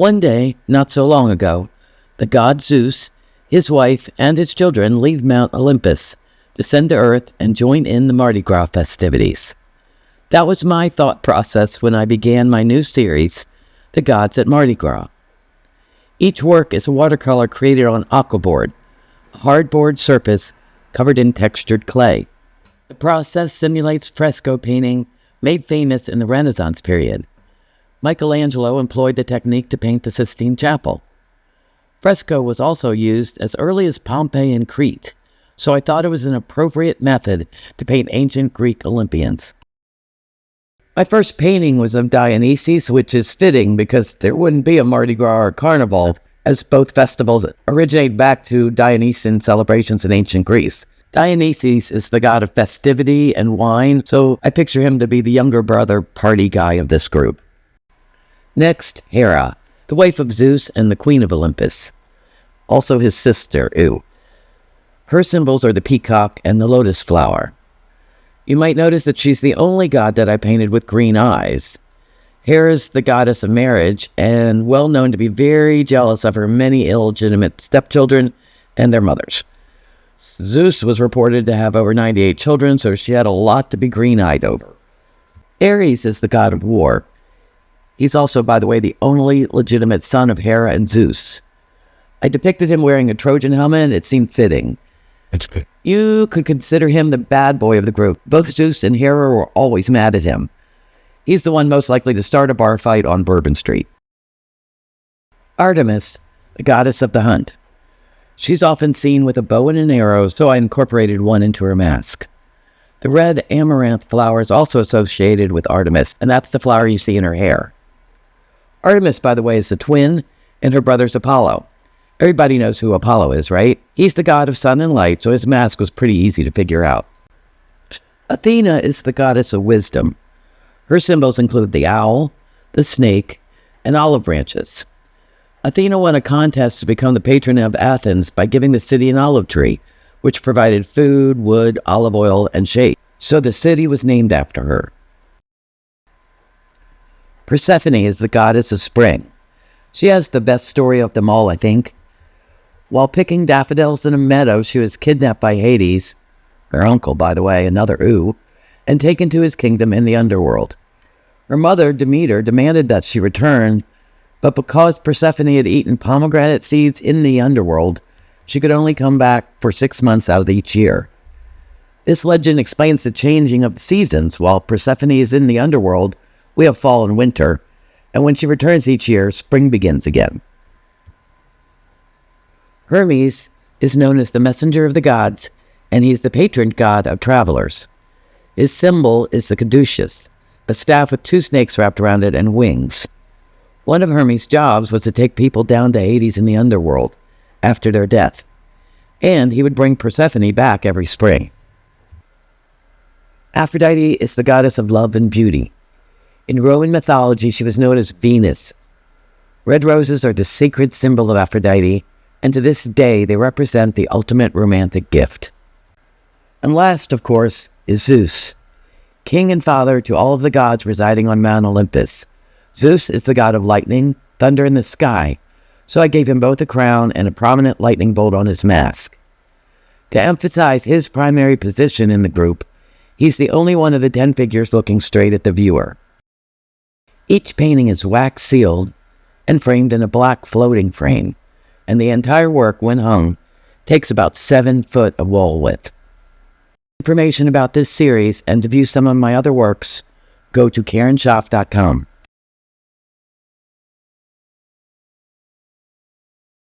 One day, not so long ago, the god Zeus, his wife, and his children leave Mount Olympus, descend to Earth, and join in the Mardi Gras festivities. That was my thought process when I began my new series, The Gods at Mardi Gras. Each work is a watercolor created on Aquabord, a hardboard surface covered in textured clay. The process simulates fresco painting made famous in the Renaissance period. Michelangelo employed the technique to paint the Sistine Chapel. Fresco was also used as early as Pompeii and Crete, so I thought it was an appropriate method to paint ancient Greek Olympians. My first painting was of Dionysus, which is fitting because there wouldn't be a Mardi Gras or Carnival, as both festivals originate back to Dionysian celebrations in ancient Greece. Dionysus is the god of festivity and wine, so I picture him to be the younger brother party guy of this group. Next, Hera, the wife of Zeus and the queen of Olympus. Also his sister, Her symbols are the peacock and the lotus flower. You might notice that she's the only god that I painted with green eyes. Hera's the goddess of marriage and well known to be very jealous of her many illegitimate stepchildren and their mothers. Zeus was reported to have over 98 children, so she had a lot to be green-eyed over. Ares is the god of war. He's also, by the way, the only legitimate son of Hera and Zeus. I depicted him wearing a Trojan helmet, and it seemed fitting. You could consider him the bad boy of the group. Both Zeus and Hera were always mad at him. He's the one most likely to start a bar fight on Bourbon Street. Artemis, the goddess of the hunt. She's often seen with a bow and an arrow, so I incorporated one into her mask. The red amaranth flower is also associated with Artemis, and that's the flower you see in her hair. Artemis, by the way, is the twin, and her brother's Apollo. Everybody knows who Apollo is, right? He's the god of sun and light, so his mask was pretty easy to figure out. Athena is the goddess of wisdom. Her symbols include the owl, the snake, and olive branches. Athena won a contest to become the patron of Athens by giving the city an olive tree, which provided food, wood, olive oil, and shade. So the city was named after her. Persephone is the goddess of spring. She has the best story of them all, I think. While picking daffodils in a meadow, she was kidnapped by Hades, her uncle, by the way, another and taken to his kingdom in the underworld. Her mother, Demeter, demanded that she return, but because Persephone had eaten pomegranate seeds in the underworld, she could only come back for 6 months out of each year. This legend explains the changing of the seasons. While Persephone is in the underworld, we have fall and winter, and when she returns each year, spring begins again. Hermes is known as the messenger of the gods, and he is the patron god of travelers. His symbol is the caduceus, a staff with 2 snakes wrapped around it and wings. One of Hermes' jobs was to take people down to Hades in the underworld after their death, and he would bring Persephone back every spring. Aphrodite is the goddess of love and beauty. In Roman mythology, she was known as Venus. Red roses are the sacred symbol of Aphrodite, and to this day they represent the ultimate romantic gift. And last, of course, is Zeus, king and father to all of the gods residing on Mount Olympus. Zeus is the god of lightning, thunder, and the sky, so I gave him both a crown and a prominent lightning bolt on his mask. To emphasize his primary position in the group, he's the only one of the 10 figures looking straight at the viewer. Each painting is wax sealed and framed in a black floating frame, and the entire work, when hung, takes about 7 foot of wall width. Information about this series and to view some of my other works, go to karenschaaf.com.